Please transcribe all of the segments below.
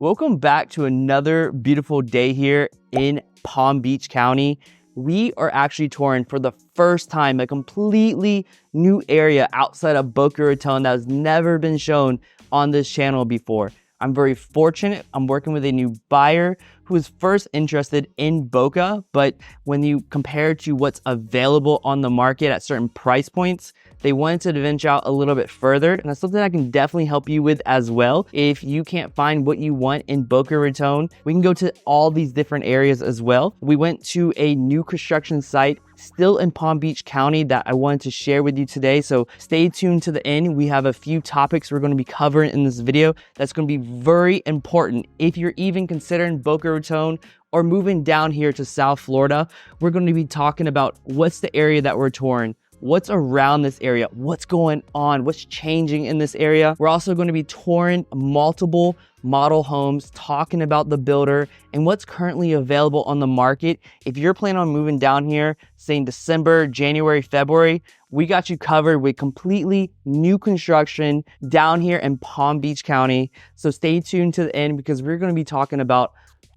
Welcome back to another beautiful day here in Palm Beach County. We are actually touring for the first time a completely new area outside of Boca Raton that has never been shown on this channel before. I'm very fortunate. I'm working with a new buyer who was first interested in Boca, but when you compare to what's available on the market at certain price points, they wanted to venture out a little bit further, and that's something I can definitely help you with as well. If you can't find what you want in Boca Raton, we can go to all these different areas as well. We went to a new construction site still in Palm Beach County that I wanted to share with you today. So stay tuned to the end. We have a few topics we're going to be covering in this video that's going to be very important. If you're even considering Boca Raton or moving down here to South Florida, we're going to be talking about what's the area that we're touring, what's around this area, what's going on, what's changing in this area. We're also going to be touring multiple model homes, talking about the builder and what's currently available on the market. If you're planning on moving down here, say in December, January, February, we got you covered with completely new construction down here in Palm Beach County. So stay tuned to the end because we're going to be talking about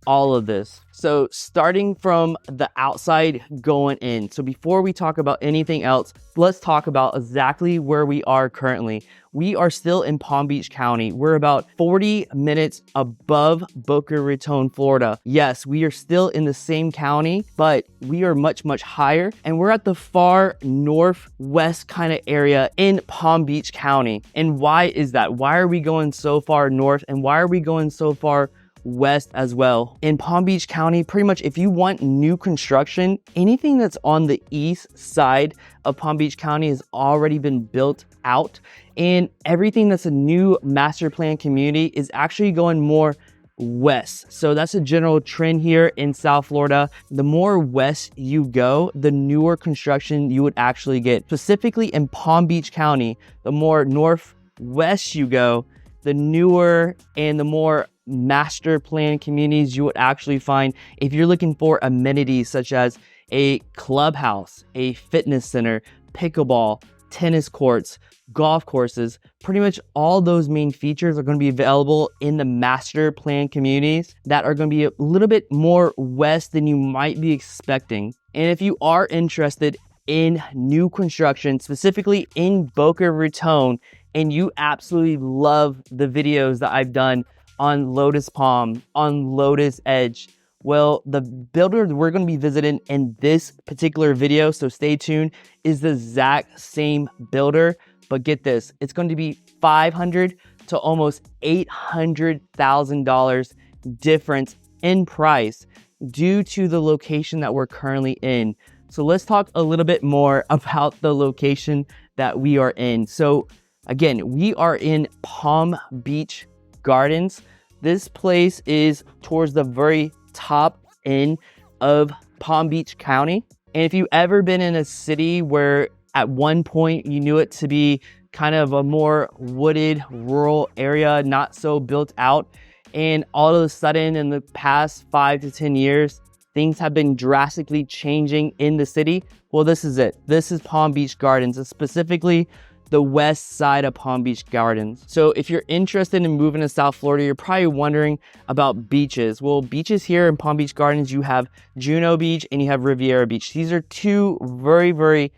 all of this. So starting from the outside going in. So before we talk about anything else, let's talk about exactly where we are currently. We are still in Palm Beach County. We're about 40 minutes above Boca Raton, Florida. Yes, we are still in the same county, but we are much, much higher. And we're at the far northwest kind of area in Palm Beach County. And why is that? Why are we going so far north? And why are we going so far west as well? In Palm Beach County, pretty much if you want new construction, anything that's on the east side of Palm Beach County has already been built out, and everything that's a new master plan community is actually going more west. So that's a general trend here in South Florida. The more west you go, the newer construction you would actually get. Specifically in Palm Beach County, the more northwest you go, the newer and the more master plan communities you would actually find. If you're looking for amenities such as a clubhouse, a fitness center, pickleball, tennis courts, golf courses, pretty much all those main features are going to be available in the master plan communities that are going to be a little bit more west than you might be expecting. And if you are interested in new construction, specifically in Boca Raton, and you absolutely love the videos that I've done on Lotus Palm, on Lotus Edge, well, the builder we're going to be visiting in this particular video, so stay tuned, is the exact same builder. But get this, it's going to be $500,000 to almost $800,000 difference in price due to the location that we're currently in. So let's talk a little bit more about the location that we are in. So again, we are in Palm Beach Gardens. This place is towards the very top end of Palm Beach County. And if you've ever been in a city where at one point you knew it to be kind of a more wooded rural area, not so built out, and all of a sudden in the past 5 to 10 years, things have been drastically changing in the city, well, this is it. This is Palm Beach Gardens, and specifically the west side of Palm Beach Gardens. So if you're interested in moving to South Florida, you're probably wondering about beaches. Well, beaches here in Palm Beach Gardens, you have Juno Beach and you have Riviera Beach. These are two very, very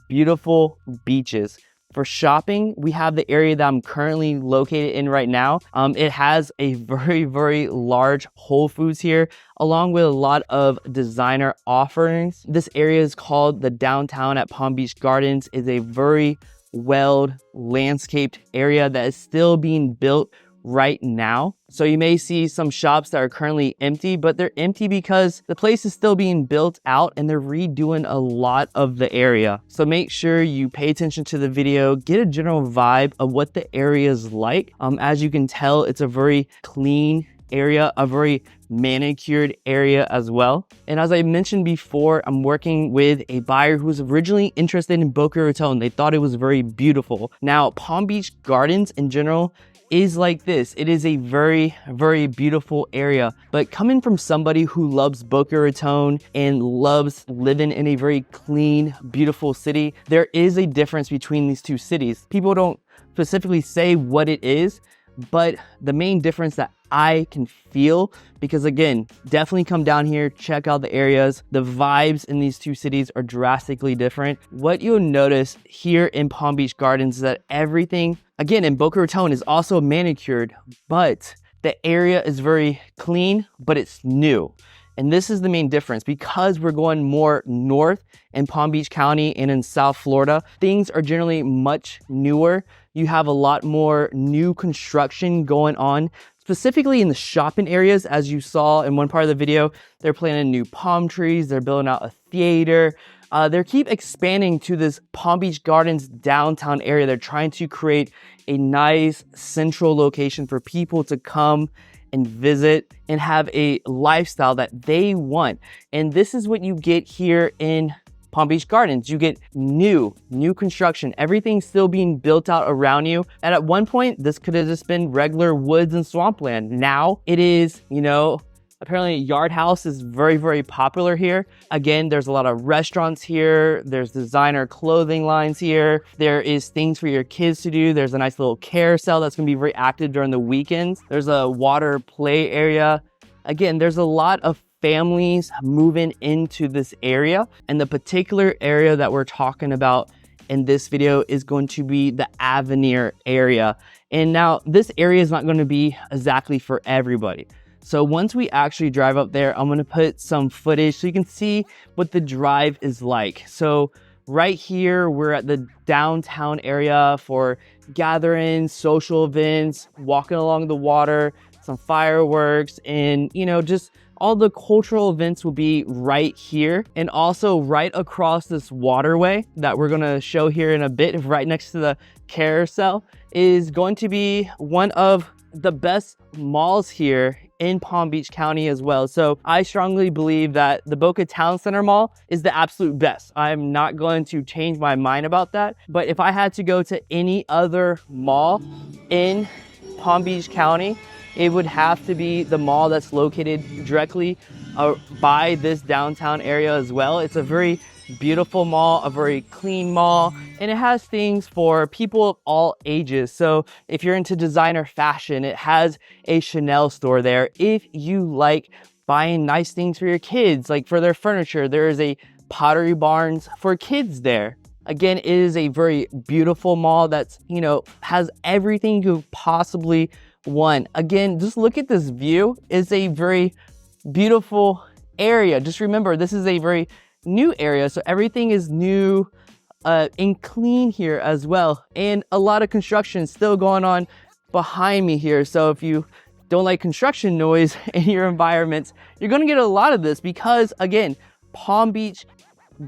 beautiful beaches. For shopping, we have the area that I'm currently located in right now. It has a very, very large Whole Foods here, along with a lot of designer offerings. This area is called the Downtown at Palm Beach Gardens. It's a very well landscaped area that is still being built right now. So you may see some shops that are currently empty, but they're empty because the place is still being built out and they're redoing a lot of the area. So make sure you pay attention to the video, get a general vibe of what the area is like. As you can tell, it's a very clean area, a very manicured area as well. And as I mentioned before, I'm working with a buyer who was originally interested in Boca Raton. They thought it was very beautiful. Now, Palm Beach Gardens in general is like this. It is a very, very beautiful area. But coming from somebody who loves Boca Raton and loves living in a very clean, beautiful city, there is a difference between these two cities. People don't specifically say what it is, But the main difference that I can feel, because again, definitely come down here, check out the areas. The vibes in these two cities are drastically different. What you'll notice here in Palm Beach Gardens is that everything, again, in Boca Raton is also manicured, but the area is very clean, but it's new. And this is the main difference. Because we're going more north in Palm Beach County and in South Florida, things are generally much newer. You have a lot more new construction going on, specifically in the shopping areas. As you saw in one part of the video, they're planting new palm trees, they're building out a theater. They keep expanding to this Palm Beach Gardens downtown area. They're trying to create a nice central location for people to come and visit and have a lifestyle that they want. And this is what you get here in Palm Beach Gardens. You get new construction. Everything's still being built out around you. And at one point, this could have just been regular woods and swampland. Now it is, apparently Yard House is very, very popular here. Again, there's a lot of restaurants here. There's designer clothing lines here. There is things for your kids to do. There's a nice little carousel that's gonna be very active during the weekends. There's a water play area. Again, there's a lot of families moving into this area. And the particular area that we're talking about in this video is going to be the Avenir area. And now this area is not going to be exactly for everybody. So once we actually drive up there, I'm gonna put some footage so you can see what the drive is like. So right here, we're at the downtown area for gatherings, social events, walking along the water, some fireworks, and just all the cultural events will be right here. And also right across this waterway that we're gonna show here in a bit, right next to the carousel, is going to be one of the best malls here in Palm Beach County as well. So I strongly believe that the Boca Town Center Mall is the absolute best. I'm not going to change my mind about that. But if I had to go to any other mall in Palm Beach County, it would have to be the mall that's located directly by this downtown area as well. It's a very beautiful mall, a very clean mall, and it has things for people of all ages. So if you're into designer fashion, it has a Chanel store there. If you like buying nice things for your kids, like for their furniture, there is a Pottery Barns for kids there. Again, it is a very beautiful mall that's, has everything you possibly want. Again, just look at this view. It's a very beautiful area. Just remember, this is a very new area, so everything is new and clean here as well, and a lot of construction still going on behind me here. So if you don't like construction noise in your environments, you're going to get a lot of this, because again, Palm Beach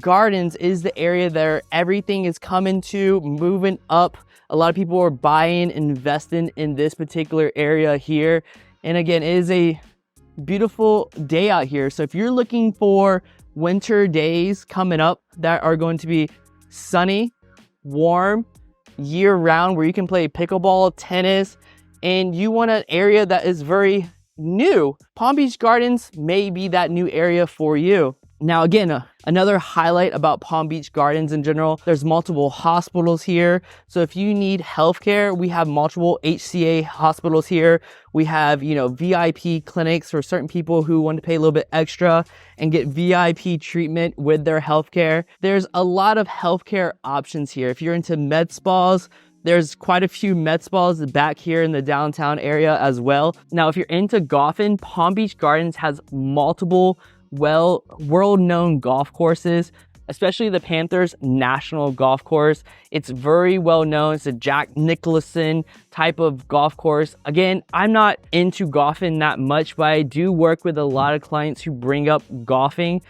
Gardens is the area that everything is coming to, moving up. A lot of people are buying, investing in this particular area here. And again, it is a beautiful day out here. So if you're looking for winter days coming up that are going to be sunny, warm, year-round, where you can play pickleball, tennis, and you want an area that is very new, Palm Beach Gardens may be that new area for you. Now again, another highlight about Palm Beach Gardens in general, there's multiple hospitals here. So if you need healthcare, we have multiple HCA hospitals here. We have, VIP clinics for certain people who want to pay a little bit extra and get VIP treatment with their healthcare. There's a lot of healthcare options here. If you're into med spas, there's quite a few med spas back here in the downtown area as well. Now, if you're into golfing, Palm Beach Gardens has multiple world-known golf courses, especially the Panthers National Golf Course. It's very well known. It's a Jack Nicholson type of golf course. Again, I'm not into golfing that much, but I do work with a lot of clients who bring up golfing.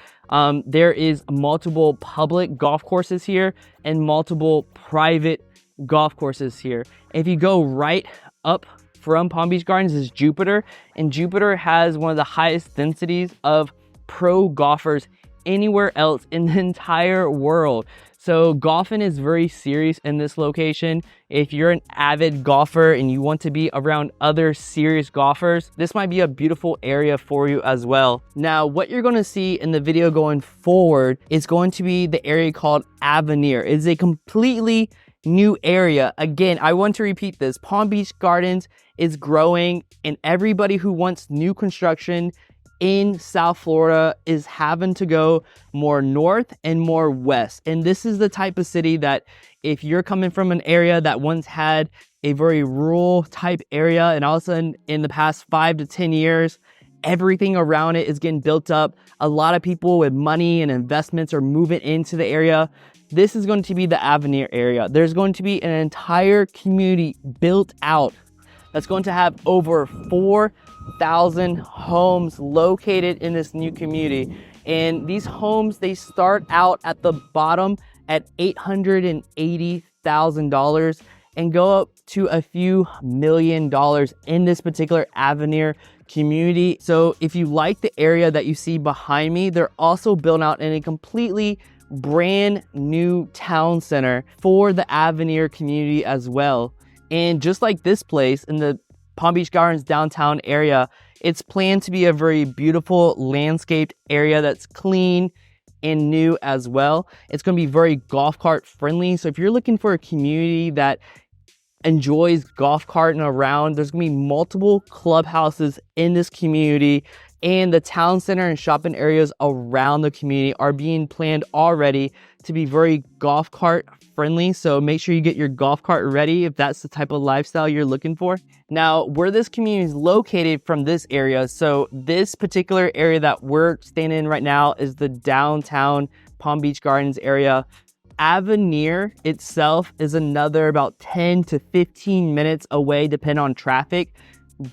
There is multiple public golf courses here and multiple private golf courses here. If you go right up from Palm Beach Gardens is Jupiter, and Jupiter has one of the highest densities of pro golfers anywhere else in the entire world. So golfing is very serious in this location. If you're an avid golfer and you want to be around other serious golfers, this might be a beautiful area for you as well. Now, what you're going to see in the video going forward is going to be the area called Avenir. It's a completely new area. Again, I want to repeat this. Palm Beach Gardens is growing, and everybody who wants new construction in South Florida is having to go more north and more west. And this is the type of city that if you're coming from an area that once had a very rural type area, and all of a sudden in the past 5 to 10 years, everything around it is getting built up. A lot of people with money and investments are moving into the area. This is going to be the Avenir area. There's going to be an entire community built out that's going to have over 4,000 homes located in this new community. And these homes, they start out at the bottom at $880,000 and go up to a few $1,000,000 in this particular Avenir community. So if you like the area that you see behind me, they're also built out in a completely brand new town center for the Avenir community as well. And just like this place in the Palm Beach Gardens downtown area, it's planned to be a very beautiful landscaped area that's clean and new as well. It's going to be very golf cart friendly. So if you're looking for a community that enjoys golf carting around, there's going to be multiple clubhouses in this community, and the town center and shopping areas around the community are being planned already to be very golf cart friendly. So make sure you get your golf cart ready if that's the type of lifestyle you're looking for. Now, where this community is located from this area, so this particular area that we're standing in right now is the downtown Palm Beach Gardens area. Avenir itself is another about 10 to 15 minutes away, depending on traffic.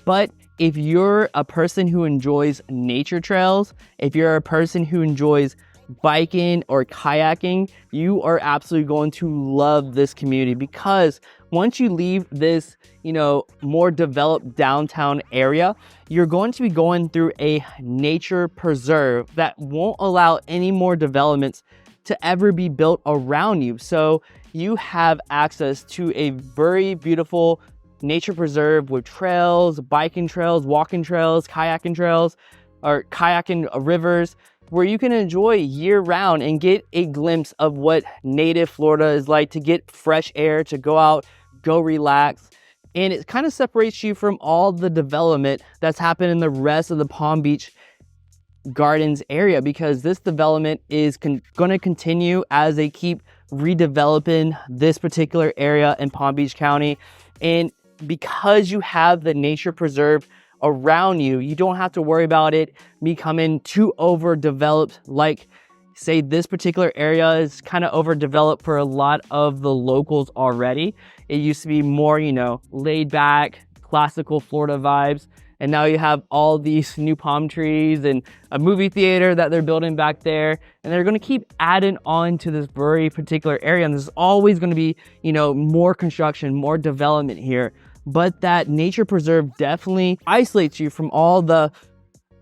But if you're a person who enjoys nature trails, if you're a person who enjoys biking or kayaking, you are absolutely going to love this community, because once you leave this, more developed downtown area, you're going to be going through a nature preserve that won't allow any more developments to ever be built around you. So you have access to a very beautiful nature preserve with trails, biking trails, walking trails, kayaking trails, or kayaking rivers, where you can enjoy year round and get a glimpse of what native Florida is like, to get fresh air, to go out, go relax. And it kind of separates you from all the development that's happened in the rest of the Palm Beach Gardens area, because this development is going to continue as they keep redeveloping this particular area in Palm Beach County. And because you have the nature preserve around you, you don't have to worry about it becoming too overdeveloped. Like, say this particular area is kind of overdeveloped for a lot of the locals already. It used to be more, laid back, classical Florida vibes. And now you have all these new palm trees and a movie theater that they're building back there. And they're going to keep adding on to this very particular area. And there's always going to be, more construction, more development here. But that nature preserve definitely isolates you from all the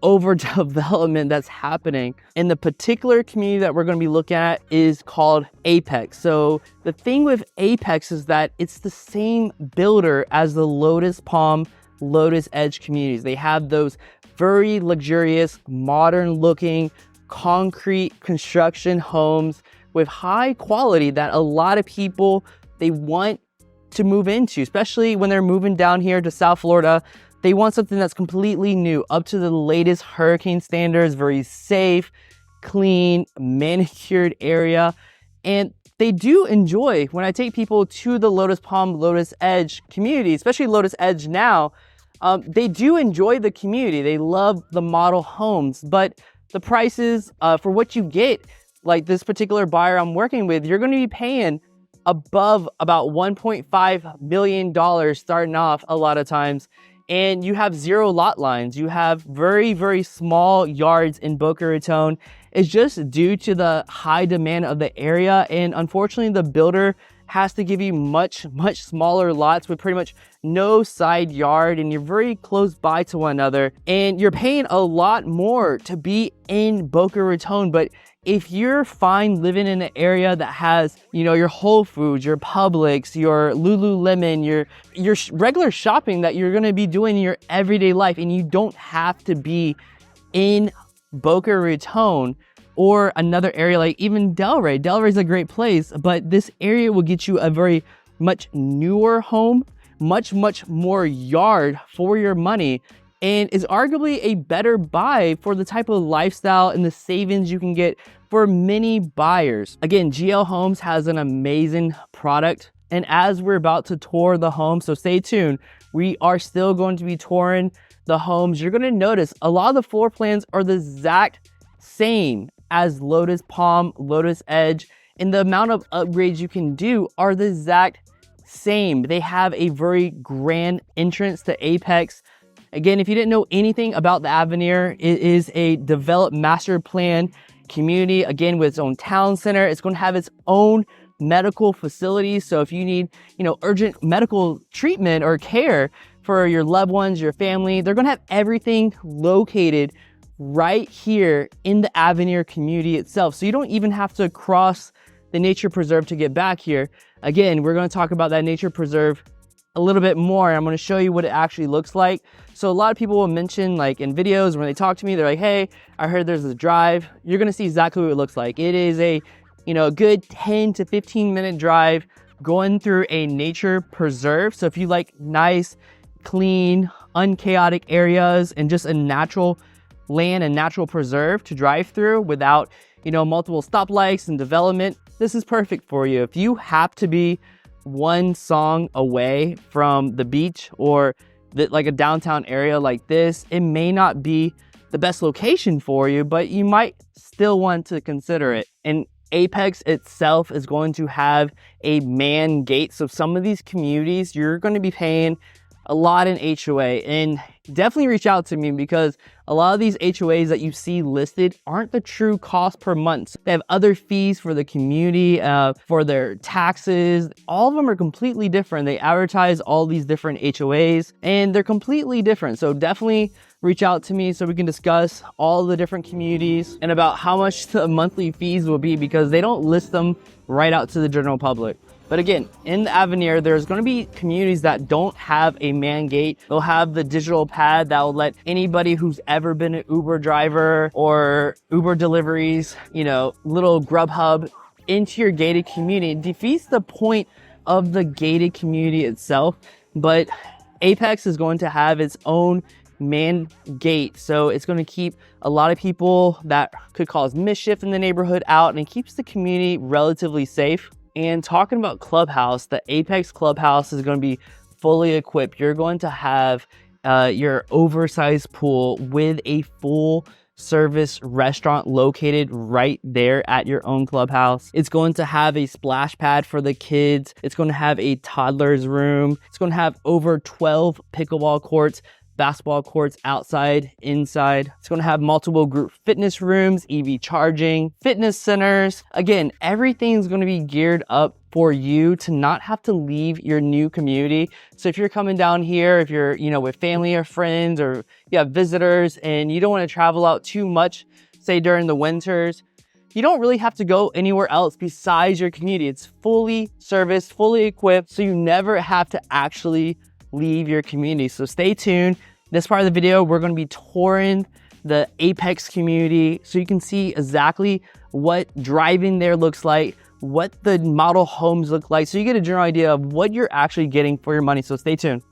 overdevelopment that's happening. And the particular community that we're going to be looking at is called Apex. So the thing with Apex is that it's the same builder as the Lotus Palm, Lotus Edge communities. They have those very luxurious, modern looking concrete construction homes with high quality that a lot of people, they want to move into, especially when they're moving down here to South Florida. They want something that's completely new, up to the latest hurricane standards, very safe, clean, manicured area. And they do enjoy, when I take people to the Lotus Palm, Lotus Edge community, especially Lotus Edge now, they do enjoy the community. They love the model homes, but the prices for what you get, like this particular buyer I'm working with, you're going to be paying above about $1.5 million starting off a lot of times. And you have 0 lot lines. You have very, very small yards in Boca Raton. It's just due to the high demand of the area. And unfortunately, the builder has to give you much, much smaller lots with pretty much no side yard, and you're very close by to one another. And you're paying a lot more to be in Boca Raton. But if you're fine living in an area that has, your Whole Foods, your Publix, your Lululemon, your regular shopping that you're going to be doing in your everyday life, and you don't have to be in Boca Raton or another area like even Delray. Delray is a great place, but this area will get you a very much newer home, much more yard for your money, and is arguably a better buy for the type of lifestyle and the savings you can get for many buyers. Again, GL Homes has an amazing product, and as we're about to tour the home, so stay tuned, we are still going to be touring the homes. You're gonna notice a lot of the floor plans are the exact same as Lotus Palm, Lotus Edge, and the amount of upgrades you can do are the exact same. They have a very grand entrance to Apex. Again, if you didn't know anything about the Avenir, it is a developed master plan community, again, with its own town center. It's going to have its own medical facilities. So if you need, urgent medical treatment or care for your loved ones, your family, they're going to have everything located right here in the Avenir community itself. So you don't even have to cross the nature preserve to get back here. Again, we're going to talk about that nature preserve a little bit more. I'm going to show you what it actually looks like. So a lot of people will mention, like in videos when they talk to me, they're like, hey, I heard there's a drive. You're going to see exactly what it looks like. It is a good 10 to 15 minute drive going through a nature preserve. So if you like nice, clean, unchaotic areas and just a natural land and natural preserve to drive through without, multiple stoplights and development, this is perfect for you. If you have to be one song away from the beach or like a downtown area like this, it may not be the best location for you, but you might still want to consider it. And Apex itself is going to have a man gate. So some of these communities, you're going to be paying a lot in HOA, and definitely reach out to me because a lot of these HOAs that you see listed aren't the true cost per month. They have other fees for the community, for their taxes. All of them are completely different. They advertise all these different HOAs and they're completely different. So definitely reach out to me so we can discuss all the different communities and about how much the monthly fees will be, because they don't list them right out to the general public. But again, in the Avenir, there's going to be communities that don't have a man gate. They'll have the digital pad that will let anybody who's ever been an Uber driver or Uber deliveries, little Grubhub into your gated community. It defeats the point of the gated community itself. But Apex is going to have its own man gate. So it's going to keep a lot of people that could cause mischief in the neighborhood out, and it keeps the community relatively safe. And talking about Clubhouse, the Apex Clubhouse is going to be fully equipped. You're going to have your oversized pool with a full service restaurant located right there at your own clubhouse. It's going to have a splash pad for the kids. It's going to have a toddler's room. It's going to have over 12 pickleball courts, basketball courts, outside, inside. It's going to have multiple group fitness rooms, EV charging, fitness centers. Again, everything's going to be geared up for you to not have to leave your new community. So if you're coming down here, if you're, with family or friends, or you have visitors and you don't want to travel out too much, say during the winters, you don't really have to go anywhere else besides your community. It's fully serviced, fully equipped, so you never have to actually leave your community. So stay tuned. This part of the video, we're going to be touring the Apex community so you can see exactly what driving there looks like, what the model homes look like, so you get a general idea of what you're actually getting for your money. So stay tuned.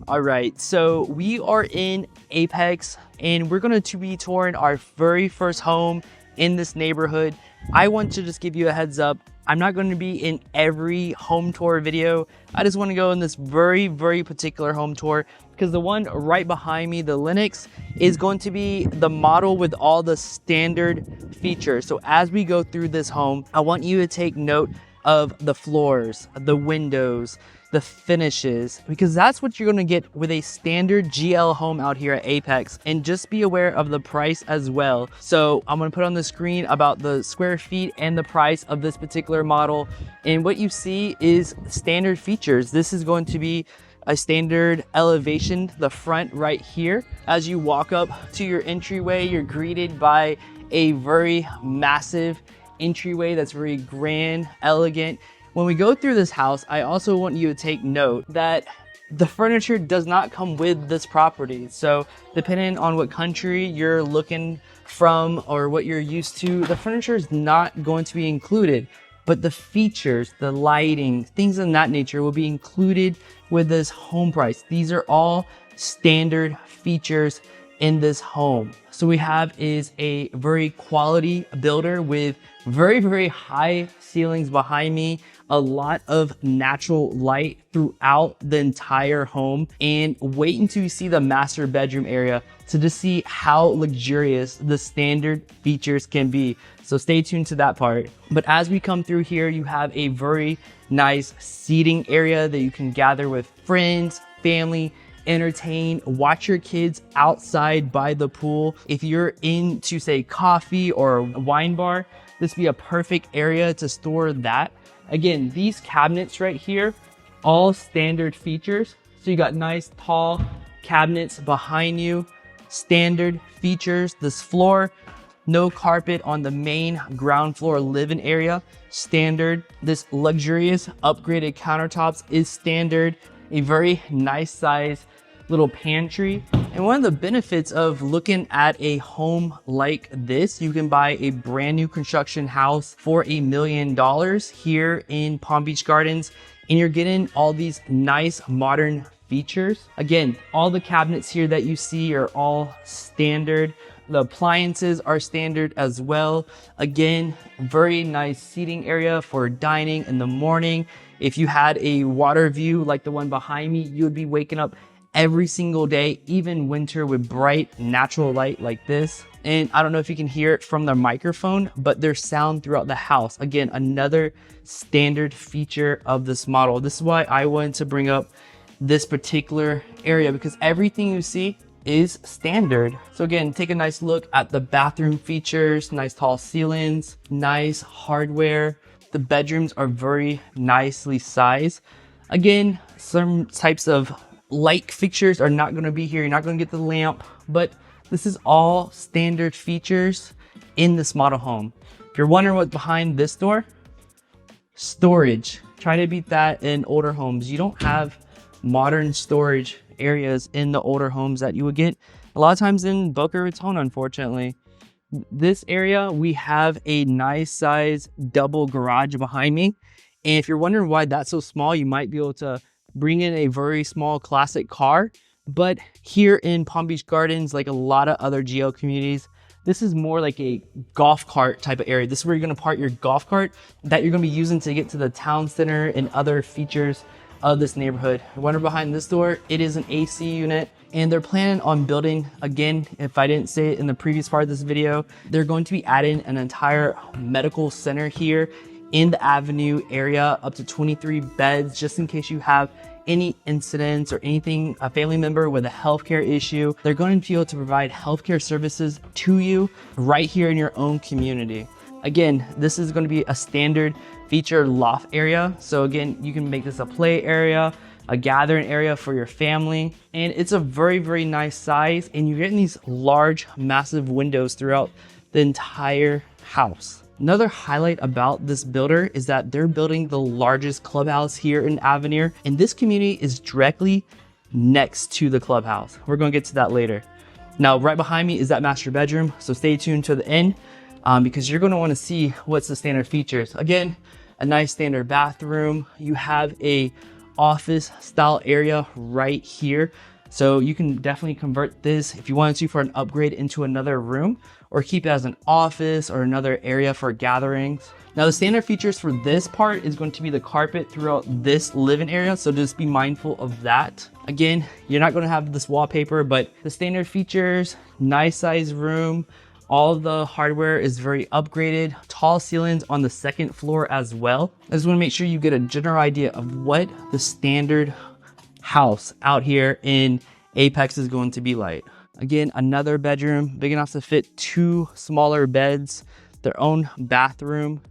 All right, so we are in Apex and we're going to be touring our very first home in this neighborhood. I want to just give you a heads up. I'm not going to be in every home tour video. I just want to go in this very particular home tour because the one right behind me, the Linux, is going to be the model with all the standard features. So as we go through this home, I want you to take note of the floors, the windows, the finishes, because that's what you're going to get with a standard GL home out here at Apex. And just be aware of the price as well. So I'm going to put on the screen about the square feet and the price of this particular model. And what you see is standard features. This is going to be a standard elevation, the front right here. As you walk up to your entryway, you're greeted by a very massive entryway that's very grand, elegant. When we go through this house, I also want you to take note that the furniture does not come with this property. So depending on what country you're looking from or what you're used to, the furniture is not going to be included. But the features, the lighting, things of that nature will be included with this home price. These are all standard features in this home. So we have is a very quality builder with very high ceilings behind me, a lot of natural light throughout the entire home, and wait until you see the master bedroom area to just see how luxurious the standard features can be. So stay tuned to that part. But as we come through here, you have a very nice seating area that you can gather with friends, family, entertain, watch your kids outside by the pool. If you're into, say, coffee or a wine bar, this would be a perfect area to store that. Again, these cabinets right here, all standard features. So you got nice tall cabinets behind you, standard features. This floor, no carpet on the main ground floor living area, standard. This luxurious upgraded countertops is standard. A very nice size little pantry. And one of the benefits of looking at a home like this, you can buy a brand new construction house for $1 million here in Palm Beach Gardens, and you're getting all these nice modern features. Again, all the cabinets here that you see are all standard. The appliances are standard as well. Again, very nice seating area for dining in the morning. If you had a water view like the one behind me, you would be waking up every single day, even winter, with bright natural light like this. And I don't know if you can hear it from the microphone, but there's sound throughout the house. Again, another standard feature of this model. This is why I wanted to bring up this particular area, because everything you see is standard. So again, take a nice look at the bathroom features, nice tall ceilings, nice hardware. The bedrooms are very nicely sized. Again, some types of light fixtures are not going to be here. You're not going to get the lamp, but this is all standard features in this model home. If you're wondering what's behind this door, storage. Try to beat that in older homes. You don't have modern storage areas in the older homes that you would get a lot of times in Boca Raton, unfortunately. This area, we have a nice size double garage behind me. And if you're wondering why that's so small, you might be able to bring in a very small classic car. But here in Palm Beach Gardens, like a lot of other GL communities, this is more like a golf cart type of area. This is where you're gonna park your golf cart that you're gonna be using to get to the town center and other features of this neighborhood. Wonder behind this door, it is an AC unit, and they're planning on building, again, if I didn't say it in the previous part of this video, they're going to be adding an entire medical center here in the Avenir area, up to 23 beds, just in case you have any incidents or anything, a family member with a healthcare issue. They're going to be able to provide healthcare services to you right here in your own community. Again, this is going to be a standard feature loft area. So again, you can make this a play area, a gathering area for your family. And it's a very nice size, and you're getting these large, massive windows throughout the entire house. Another highlight about this builder is that they're building the largest clubhouse here in Avenir, and this community is directly next to the clubhouse. We're going to get to that later. Now, right behind me is that master bedroom, so stay tuned to the end because you're going to want to see what's the standard features. Again, a nice standard bathroom. You have a office style area right here. So you can definitely convert this if you wanted to for an upgrade into another room, or keep it as an office or another area for gatherings. Now the standard features for this part is going to be the carpet throughout this living area, so just be mindful of that. Again, you're not going to have this wallpaper, but the standard features, nice size room, all of the hardware is very upgraded, tall ceilings on the second floor as well. I just want to make sure you get a general idea of what the standard house out here in Apex is going to be like. Again, another bedroom, big enough to fit 2 smaller beds, their own bathroom.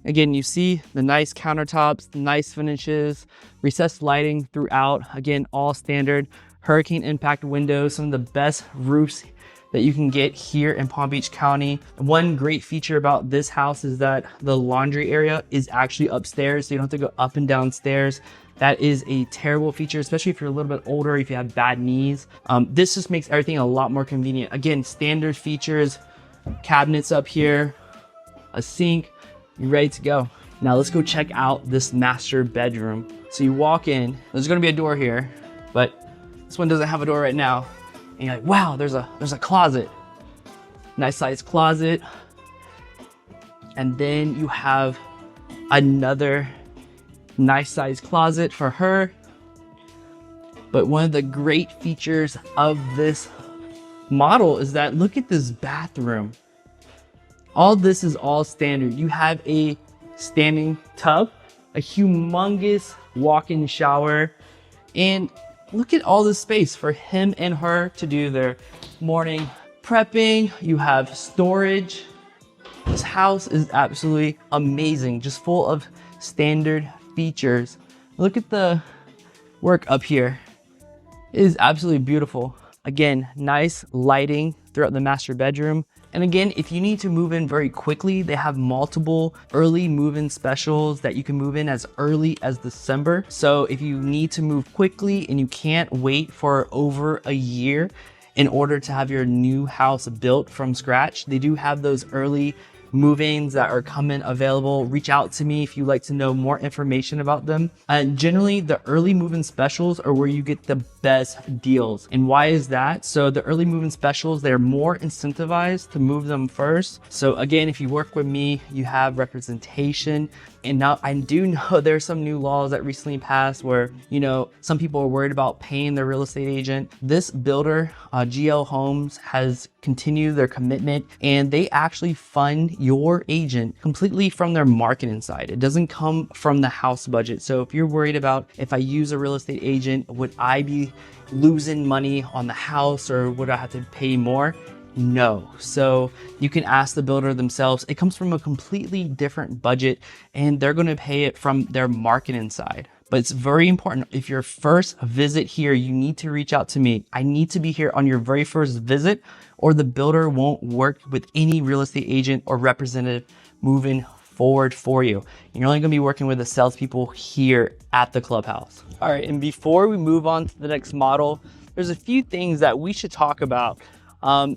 Again, you see the nice countertops, nice finishes, recessed lighting throughout. Again, all standard hurricane impact windows, some of the best roofs that you can get here in Palm Beach County. One great feature about this house is that the laundry area is actually upstairs, so you don't have to go up and down stairs. That is a terrible feature, especially if you're a little bit older, if you have bad knees. This just makes everything a lot more convenient. Again, standard features, cabinets up here, a sink, you're ready to go. Now let's go check out this master bedroom. So you walk in, there's gonna be a door here, but this one doesn't have a door right now. And you're like, wow, there's a closet. Nice sized closet. And then you have another nice sized closet for her. But one of the great features of this model is that look at this bathroom. All this is all standard. You have a standing tub, a humongous walk-in shower, and look at all this space for him and her to do their morning prepping. You have storage. This house is absolutely amazing, just full of standard features. Look at the work up here. It is absolutely beautiful. Again, nice lighting throughout the master bedroom. And again, if you need to move in very quickly, they have multiple early move-in specials that you can move in as early as December. So if you need to move quickly and you can't wait for over a year in order to have your new house built from scratch, they do have those early move-ins that are coming available. Reach out to me if you'd like to know more information about them. And generally the early move-in specials are where you get the best deals. And why is that? So the early move-in specials, they're more incentivized to move them first. So again, if you work with me, you have representation. And now I do know there's some new laws that recently passed where, you know, some people are worried about paying their real estate agent. This builder, GL Homes, has continued their commitment, and they actually fund your agent completely from their marketing side. It doesn't come from the house budget. So if you're worried about, if I use a real estate agent, would I be losing money on the house, or would I have to pay more? No. So you can ask the builder themselves. It comes from a completely different budget, and they're going to pay it from their marketing side. But it's very important. If your first visit here, you need to reach out to me. I need to be here on your very first visit, or the builder won't work with any real estate agent or representative moving forward for you. You're only going to be working with the salespeople here at the clubhouse. All right, and before we move on to the next model, there's a few things that we should talk about.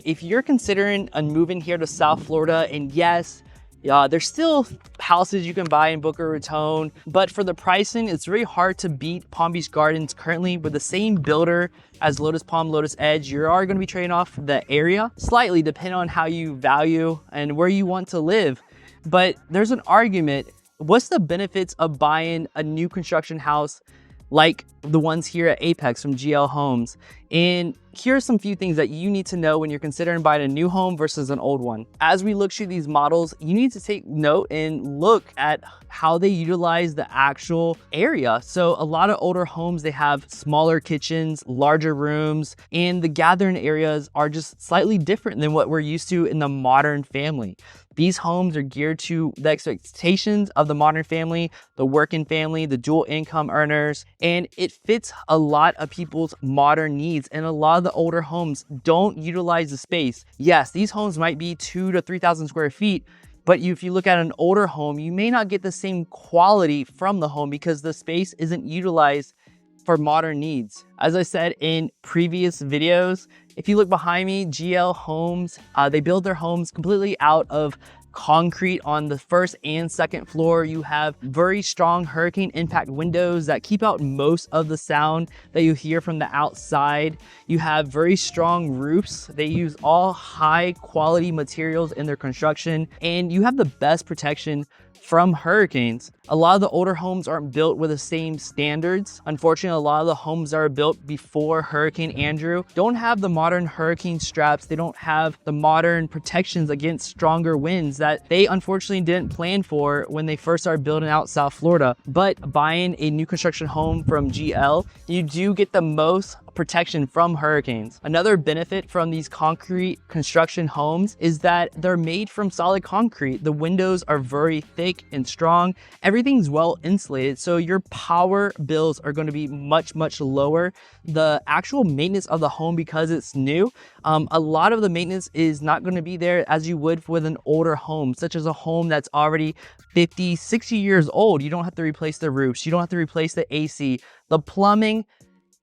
If you're considering moving here to South Florida, and yes, there's still houses you can buy in Boca Raton, but for the pricing, it's very hard to beat Palm Beach Gardens currently with the same builder as Lotus Palm, Lotus Edge. You are going to be trading off the area slightly depending on how you value and where you want to live. But there's an argument. What's the benefits of buying a new construction house like the ones here at Apex from GL Homes? And here are some few things that you need to know when you're considering buying a new home versus an old one. As we look through these models, you need to take note and look at how they utilize the actual area. So a lot of older homes, they have smaller kitchens, larger rooms, and the gathering areas are just slightly different than what we're used to in the modern family. These homes are geared to the expectations of the modern family, the working family, the dual income earners, and it fits a lot of people's modern needs. And a lot of the older homes don't utilize the space. Yes, these homes might be 2,000 to 3,000 square feet, but if you look at an older home, you may not get the same quality from the home because the space isn't utilized for modern needs. As I said in previous videos, if you look behind me, GL Homes, they build their homes completely out of concrete on the first and second floor. You have very strong hurricane impact windows that keep out most of the sound that you hear from the outside. You have very strong roofs. They use all high quality materials in their construction, and you have the best protection from hurricanes. A lot of the older homes aren't built with the same standards. Unfortunately, a lot of the homes that are built before Hurricane Andrew don't have the modern hurricane straps. They don't have the modern protections against stronger winds that they unfortunately didn't plan for when they first started building out South Florida. But buying a new construction home from GL, you do get the most protection from hurricanes. Another benefit from these concrete construction homes is that they're made from solid concrete. The windows are very thick and strong. Everything's well insulated, so your power bills are going to be much lower. The actual maintenance of the home, because it's new, a lot of the maintenance is not going to be there as you would with an older home, such as a home that's already 50, 60 years old. You don't have to replace the roofs. You don't have to replace the AC. The plumbing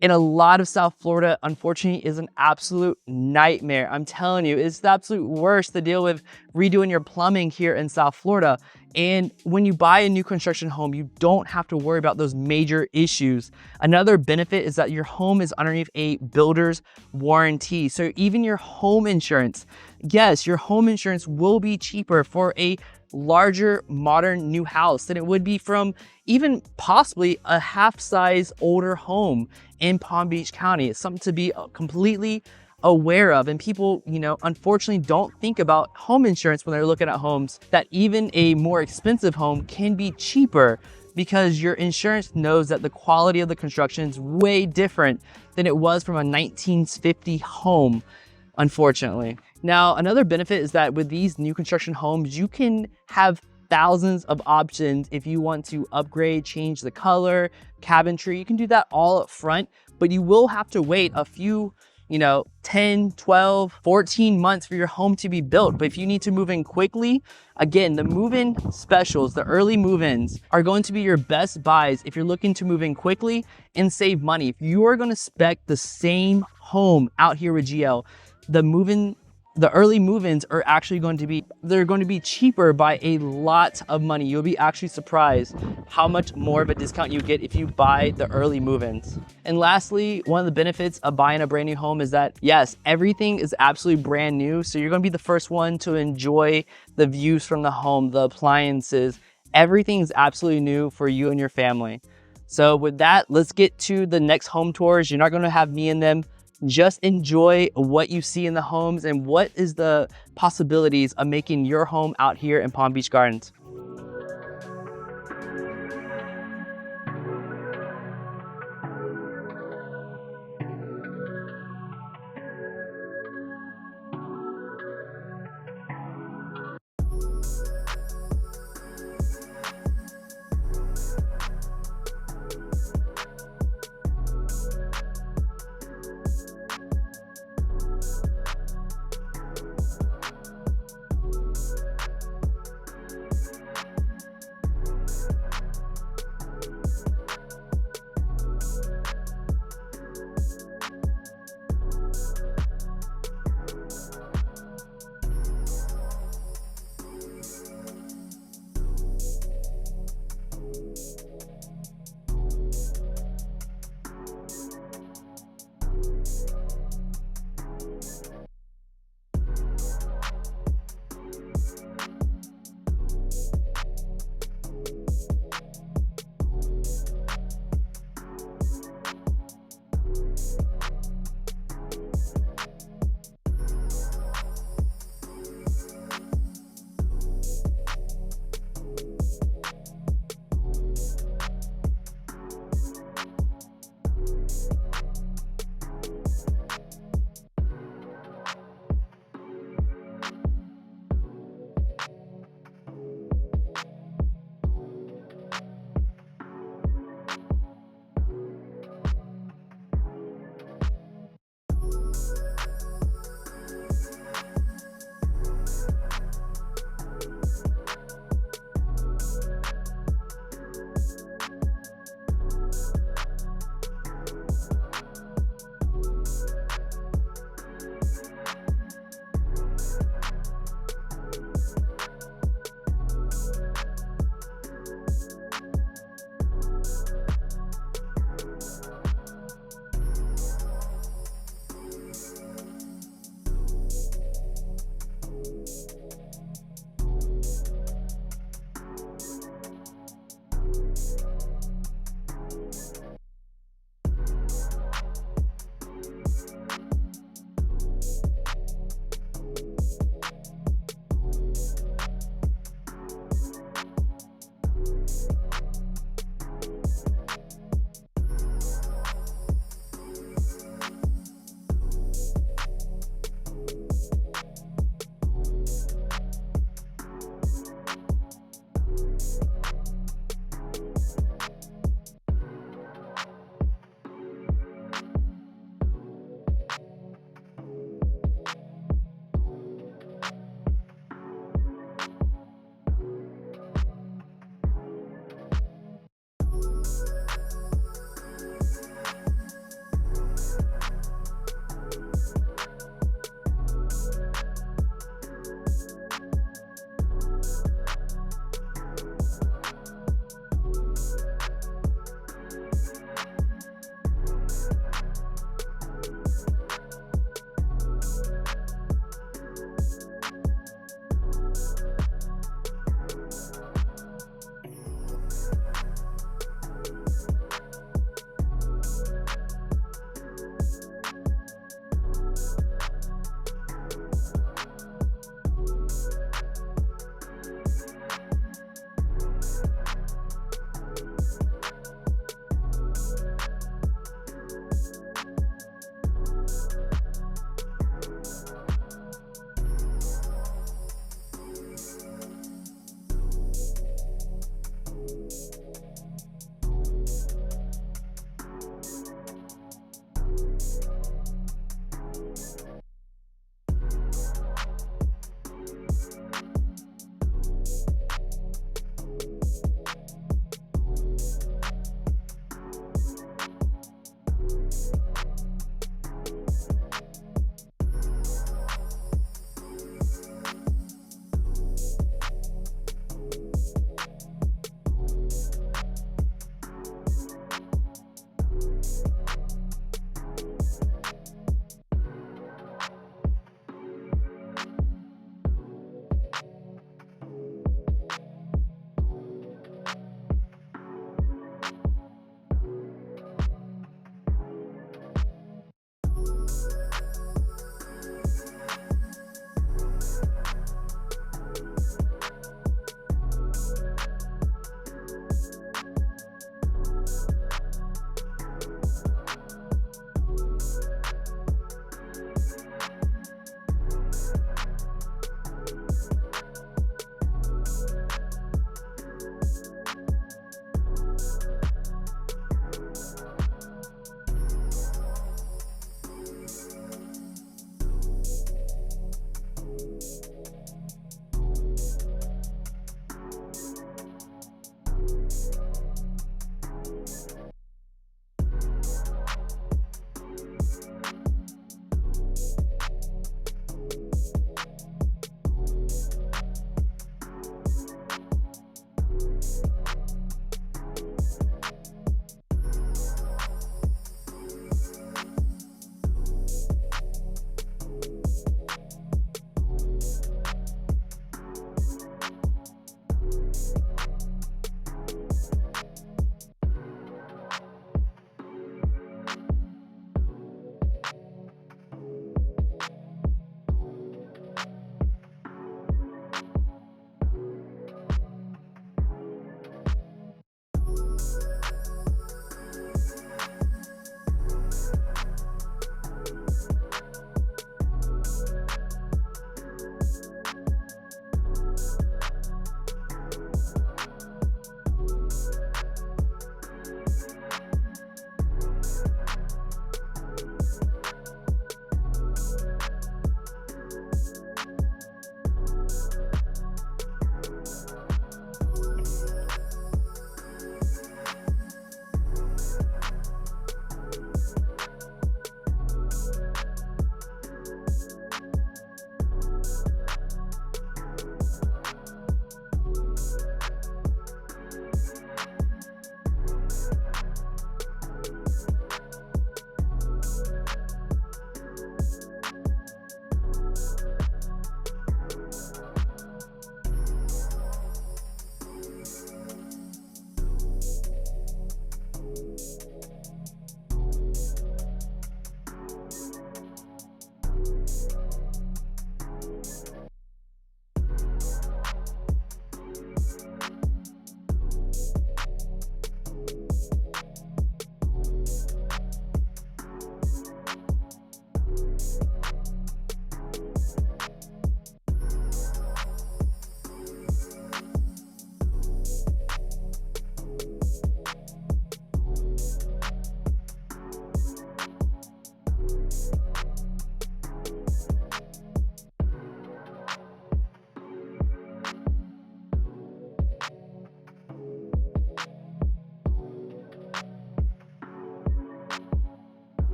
in a lot of South Florida, unfortunately, is an absolute nightmare. I'm telling you, it's the absolute worst to deal with redoing your plumbing here in South Florida. And when you buy a new construction home, you don't have to worry about those major issues. Another benefit is that your home is underneath a builder's warranty. So even your home insurance, yes, your home insurance will be cheaper for a larger modern new house than it would be from even possibly a half size older home in Palm Beach County. It's something to be completely aware of, and people, unfortunately don't think about home insurance when they're looking at homes, that even a more expensive home can be cheaper because your insurance knows that the quality of the construction is way different than it was from a 1950 home, unfortunately. Now, another benefit is that with these new construction homes, you can have thousands of options. If you want to upgrade, change the color, cabinetry, you can do that all up front, but you will have to wait a few 10, 12, 14 months for your home to be built. But if you need to move in quickly, again, the move-in specials, the early move-ins are going to be your best buys if you're looking to move in quickly and save money. If you are going to spec the same home out here with GL, the early move-ins are actually going to be cheaper by a lot of money. You'll be actually surprised how much more of a discount you get if you buy the early move-ins. And lastly, one of the benefits of buying a brand new home is that, yes, everything is absolutely brand new. So you're going to be the first one to enjoy the views from the home, the appliances. Everything is absolutely new for you and your family. So with that, let's get to the next home tours. You're not going to have me in them. Just enjoy what you see in the homes and what is the possibilities of making your home out here in Palm Beach Gardens.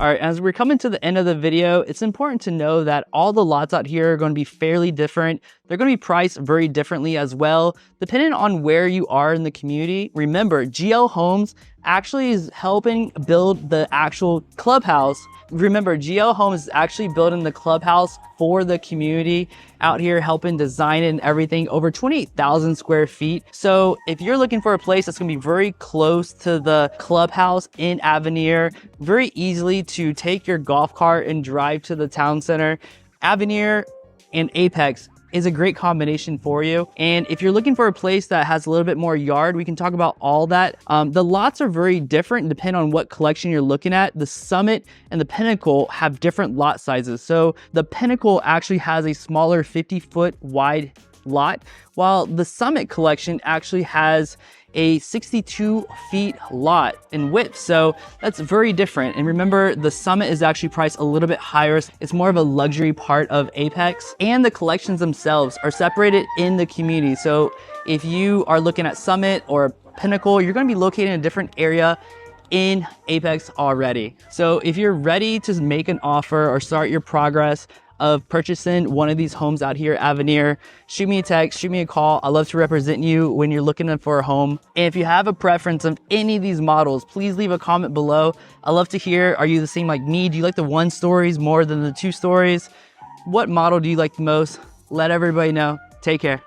All right, as we're coming to the end of the video, it's important to know that all the lots out here are going to be fairly different. They're going to be priced very differently as well, depending on where you are in the community. Remember, GL Homes actually is helping build the actual clubhouse. Remember, GL Homes is actually building the clubhouse for the community out here, helping design it and everything, over 28,000 square feet. So if you're looking for a place that's gonna be very close to the clubhouse in Avenir, very easily to take your golf cart and drive to the town center, Avenir and Apex is a great combination for you. And if you're looking for a place that has a little bit more yard, we can talk about all that. The lots are very different depending on what collection you're looking at. The Summit and the Pinnacle have different lot sizes. So the Pinnacle actually has a smaller 50-foot wide lot, while the Summit collection actually has a 62 feet lot in width. So that's very different. And remember, the Summit is actually priced a little bit higher. It's more of a luxury part of Apex, and the collections themselves are separated in the community. So if you are looking at Summit or Pinnacle, you're going to be located in a different area in Apex already. So if you're ready to make an offer or start your progress of purchasing one of these homes out here at Avenir, shoot me a text, shoot me a call. I love to represent you when you're looking for a home. And if you have a preference of any of these models, please leave a comment below. I love to hear, are you the same like me? Do you like the 1 stories more than the 2 stories? What model do you like the most? Let everybody know. Take care.